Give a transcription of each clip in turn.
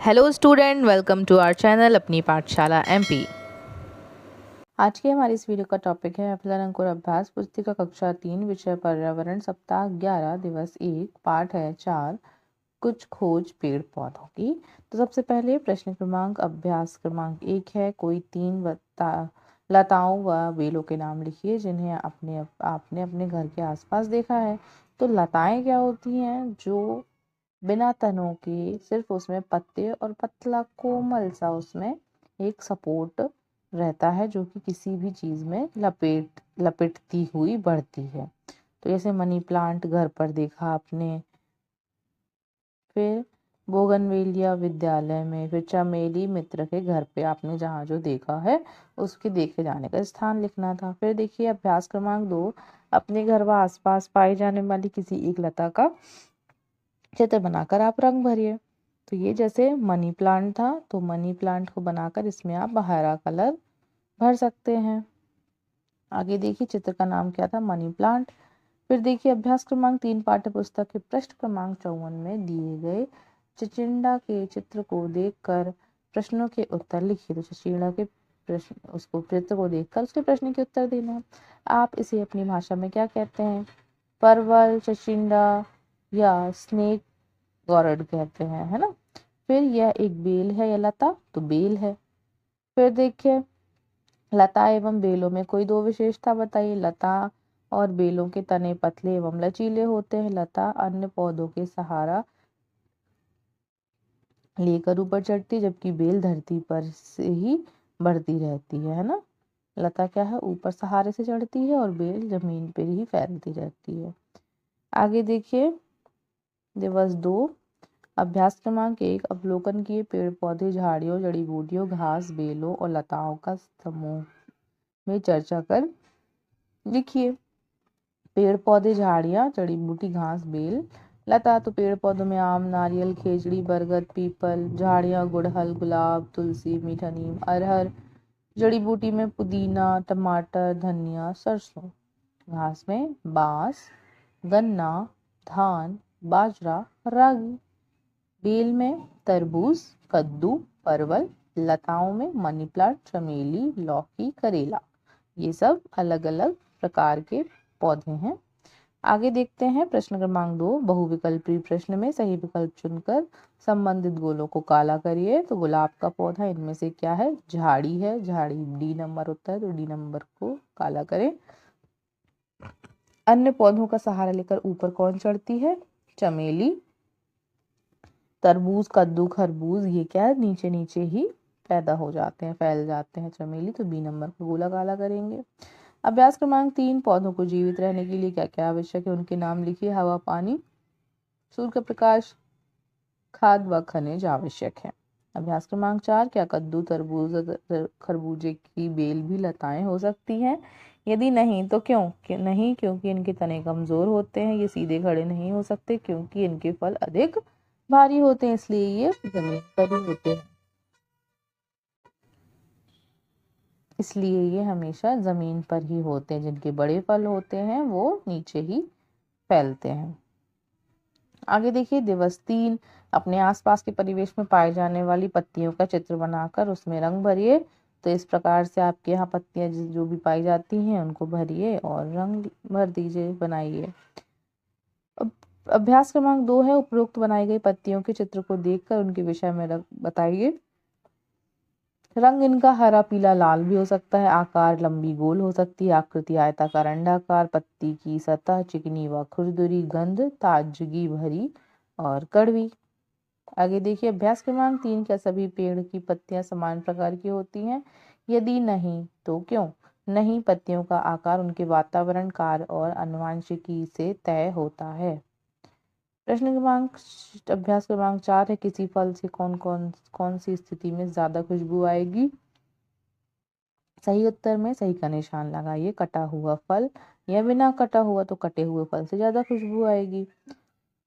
Hello student, welcome to our channel Apni Pathshala MP. आज के हमारे इस वीडियो का टॉपिक है अफलन अंकुर अभ्यास पुस्तिका कक्षा 3 विषय पर्यावरण सप्ताह 11 दिवस 1 पाठ है 4 कुछ खोज पेड़ पौधों की। तो सबसे पहले प्रश्न क्रमांक अभ्यास क्रमांक 1 है, कोई 3 लताओं व बेलों के नाम लिखिए जिन्हें आपने अपने घर के आसपास देखा है। तो लताएं क्या होती हैं? जो बिना तनों के सिर्फ उसमें पत्ते और पतला कोमल सा उसमें एक सपोर्ट रहता है जो कि किसी भी चीज में लपेटती हुई बढ़ती है। तो जैसे मनी प्लांट घर पर देखा आपने, फिर बोगनवेलिया विद्यालय में, फिर चमेली मित्र के घर पे आपने जहाँ जो देखा है उसके देखे जाने का स्थान लिखना था। फिर देखिए अभ्यास क्रमांक 2, अपने घर व आसपास पाई जाने वाली किसी एक लता का चित्र बनाकर आप रंग भरिए। तो ये जैसे मनी प्लांट था, तो मनी प्लांट को बनाकर इसमें आप हरा कलर भर सकते हैं। आगे देखिए चित्र का नाम क्या था? Money plant. फिर देखिए अभ्यास क्रमांक 3 पाठ्य पुस्तक के पृष्ठ क्रमांक 54 में दिए गए चिचिंडा के चित्र को देखकर प्रश्नों के उत्तर लिखिए। तो चिचिंडा के प्रश्न, उसको चित्र को देखकर उसके प्रश्न के उत्तर देना। आप इसे अपनी भाषा में क्या कहते हैं? परवल, चिचिंडा या स्नेक गॉर्ड कहते हैं, है ना। फिर यह एक बेल है या लता, तो बेल है। फिर देखिए लता एवं बेलों में कोई दो विशेषता बताइए। लता और बेलों के तने पतले एवं लचीले होते हैं। लता अन्य पौधों के सहारा लेकर ऊपर चढ़ती, जबकि बेल धरती पर से ही बढ़ती रहती है ना। लता क्या है? ऊपर सहारे से चढ़ती है और बेल जमीन पर ही फैलती रहती है। आगे देखिए दिवस 2 अभ्यास क्रमांक 1, अवलोकन किए पेड़ पौधे, झाड़ियों, जड़ी बूटियों, घास, बेलों और लताओं का समूह में चर्चा कर लिखिए। पेड़ पौधे, झाड़ियाँ, जड़ी बूटी, घास, बेल, लता। तो पेड़ पौधों में आम, नारियल, खेजड़ी, बरगद, पीपल। झाड़ियाँ गुड़हल, गुलाब, तुलसी, मीठा नीम, अरहर। जड़ी बूटी में पुदीना, टमाटर, धनिया, सरसों। घास में बांस, गन्ना, धान, बाजरा, रागी। बेल में तरबूज, कद्दू, परवल। लताओं में मनी प्लांट, चमेली, लौकी, करेला। ये सब अलग अलग प्रकार के पौधे हैं। आगे देखते हैं प्रश्न क्रमांक 2, बहुविकल्पी प्रश्न में सही विकल्प चुनकर संबंधित गोलों को काला करिए। तो गुलाब का पौधा इनमें से क्या है? झाड़ी है। झाड़ी डी नंबर होता है, तो डी नंबर को काला करें। अन्य पौधों का सहारा लेकर ऊपर कौन चढ़ती है? चमेली। तरबूज, कद्दू, खरबूज ये क्या है? नीचे नीचे ही पैदा हो जाते हैं, फैल जाते हैं। चमेली, तो बी नंबर को गोला काला करेंगे। अभ्यास क्रमांक 3, पौधों को जीवित रहने के लिए क्या क्या आवश्यक है उनके नाम लिखिए। हवा, पानी, सूर्य का प्रकाश, खाद व खनिज आवश्यक है। अभ्यास क्रमांक 4, क्या कद्दू, तरबूज, खरबूजे की बेल भी लताएं हो सकती हैं? यदि नहीं तो क्यों? नहीं, क्योंकि इनके तने कमजोर होते हैं। ये सीधे खड़े नहीं हो सकते क्योंकि इनके फल अधिक भारी होते हैं, इसलिए ये जमीन पर ही होते हैं। इसलिए ये हमेशा जमीन पर ही होते हैं। जिनके बड़े फल होते हैं वो नीचे ही फैलते हैं। आगे देखिए दिवस 3, अपने आसपास के परिवेश में पाए जाने वाली पत्तियों का चित्र बनाकर उसमें रंग भरिए। तो इस प्रकार से आपके यहाँ पत्तियां जो भी पाई जाती हैं उनको भरिए और रंग भर दीजिए, बनाइए। अभ्यास क्रमांक 2 है, उपरोक्त बनाई गई पत्तियों के चित्र को देखकर उनके विषय में बताइए। रंग इनका हरा, पीला, लाल भी हो सकता है। आकार लंबी गोल हो सकती है। आकृति आयताकार, अंडाकार। पत्ती की सतह चिकनी व खुरदुरी। गंध ताजगी भरी और कड़वी। आगे देखिए अभ्यास क्रमांक 3, क्या सभी पेड़ की पत्तियां समान प्रकार की होती हैं? यदि नहीं तो क्यों? नहीं, पत्तियों का आकार उनके वातावरण, कार्य और आनुवंशिकी से तय होता है। प्रश्न क्रमांक अभ्यास क्रमांक 4 है, किसी फल से कौन सी स्थिति में ज्यादा खुशबू आएगी? सही उत्तर में सही का निशान लगाइए। कटा हुआ फल या बिना कटा हुआ, तो कटे हुए फल से ज्यादा खुशबू आएगी।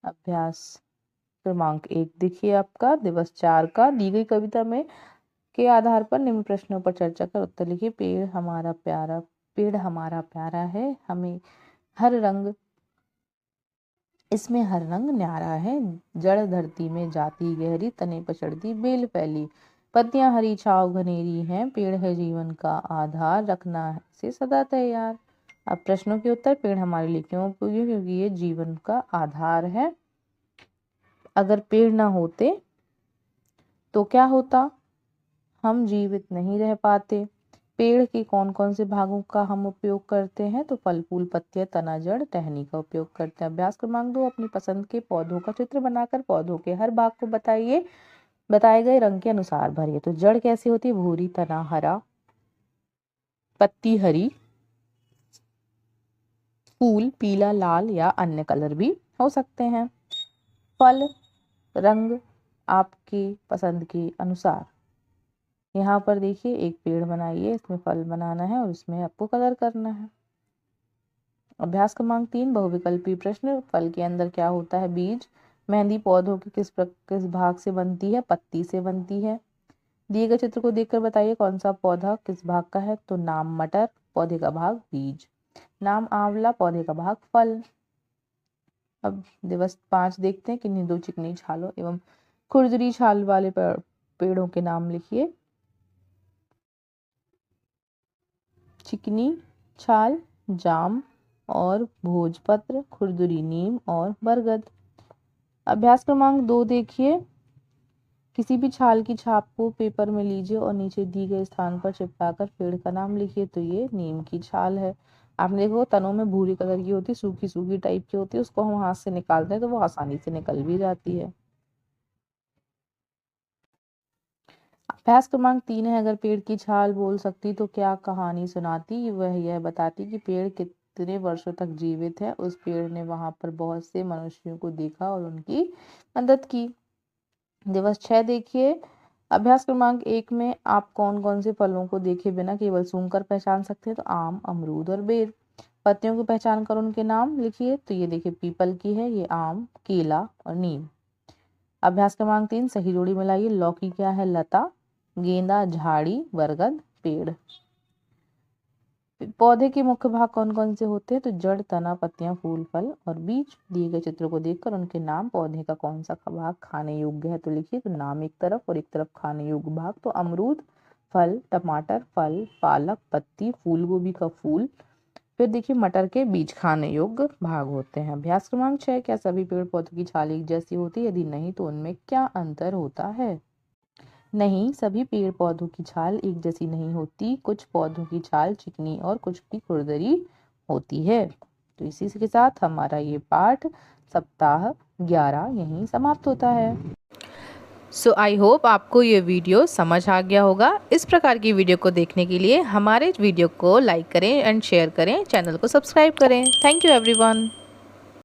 अभ्यास क्रमांक 1 देखिए आपका दिवस 4 का, दी गई कविता में के आधार पर निम्न प्रश्नों पर चर्चा कर उत्तर लिखिए। पेड़ हमारा प्यारा है, हमें हर रंग इसमें हर रंग न्यारा है, जड़ धरती में जाती गहरी, तने पछड़ती बेल फैली, पत्तियां हरी छाव घनेरी हैं, पेड़ है जीवन का आधार, रखना से सदा तैयार। अब प्रश्नों के उत्तर। पेड़ हमारे लिए क्यों उपयोगी है? क्योंकि ये जीवन का आधार है। अगर पेड़ ना होते तो क्या होता? हम जीवित नहीं रह पाते। पेड़ के कौन कौन से भागों का हम उपयोग करते हैं? तो फल फूल पत्तियां तना जड़ टहनी का उपयोग करते हैं। अभ्यास क्रमांक 2, अपनी पसंद के पौधों का चित्र बनाकर पौधों के हर भाग को बताइए, बताए गए रंग के अनुसार भरिए। तो जड़ कैसी होती है? भूरी, तना हरा, पत्ती हरी, फूल पीला, लाल या अन्य कलर भी हो सकते हैं। फल रंग आपकी पसंद के अनुसार। यहाँ पर देखिए एक पेड़ बनाइए, इसमें फल बनाना है और इसमें आपको कलर करना है। अभ्यास क्रमांक 3, बहुविकल्पी प्रश्न। फल के अंदर क्या होता है? बीज। मेहंदी पौधों के किस भाग से बनती है? पत्ती से बनती है। दिए गए चित्र को देखकर बताइए कौन सा पौधा किस भाग का है? तो नाम मटर, पौधे का भाग बीज। नाम आंवला, पौधे का भाग फल। अब दिवस 5 देखते हैं। किन्हीं दो चिकनी छालों एवं खुरदरी छाल वाले पेड़ों के नाम लिखिए। चिकनी छाल जाम और भोजपत्र, खुरदुरी नीम और बरगद। अभ्यास क्रमांक 2 देखिए। किसी भी छाल की छाप को पेपर में लीजिए और नीचे दी गए स्थान पर चिपकाकर पेड़ का नाम लिखिए। तो ये नीम की छाल है। आपने देखो तनों में भूरी कलर की होती है, सूखी सूखी टाइप की होती है, उसको हम हाथ से निकालते हैं तो वो आसानी से निकल भी जाती है। अभ्यास क्रमांक 3 है, अगर पेड़ की छाल बोल सकती तो क्या कहानी सुनाती? वह यह बताती कि पेड़ कितने वर्षों तक जीवित है। उस पेड़ ने वहां पर बहुत से मनुष्यों को देखा और उनकी मदद की। दिवस 6 देखिए। अभ्यास क्रमांक 1 में आप कौन कौन से फलों को देखे बिना केवल सूंघकर पहचान सकते हैं? तो आम, अमरूद और बेर। पत्तियों की पहचान कर उनके नाम लिखिए। तो ये देखिए पीपल की है, ये आम, केला और नीम। अभ्यास क्रमांक 3, सही जोड़ी मिलाइए। लौकी क्या है? लता, गेंदा झाड़ी, बरगद पेड़। पौधे के मुख्य भाग कौन कौन से होते हैं? तो जड़, तना, पत्तियां, फूल, फल और बीज। दिए गए चित्र को देखकर उनके नाम। पौधे का कौन सा भाग खाने योग्य है? तो लिखिए। तो नाम एक तरफ और एक तरफ खाने योग्य भाग। तो अमरूद फल, टमाटर फल, पालक पत्ती, फूल गोभी का फूल। फिर देखिए मटर के बीज खाने योग्य भाग होते हैं। अभ्यास क्रमांक 6, क्या सभी पेड़ पौधों की छाल एक जैसी होती है? यदि नहीं तो उनमें क्या अंतर होता है? नहीं, सभी पेड़ पौधों की छाल एक जैसी नहीं होती। कुछ पौधों की छाल चिकनी और कुछ की खुरदरी होती है। तो इसी के साथ हमारा ये पाठ सप्ताह 11 यहीं समाप्त होता है। सो आई होप आपको ये वीडियो समझ आ गया होगा। इस प्रकार की वीडियो को देखने के लिए हमारे वीडियो को लाइक करें एंड शेयर करें, चैनल को सब्सक्राइब करें। Thank you everyone.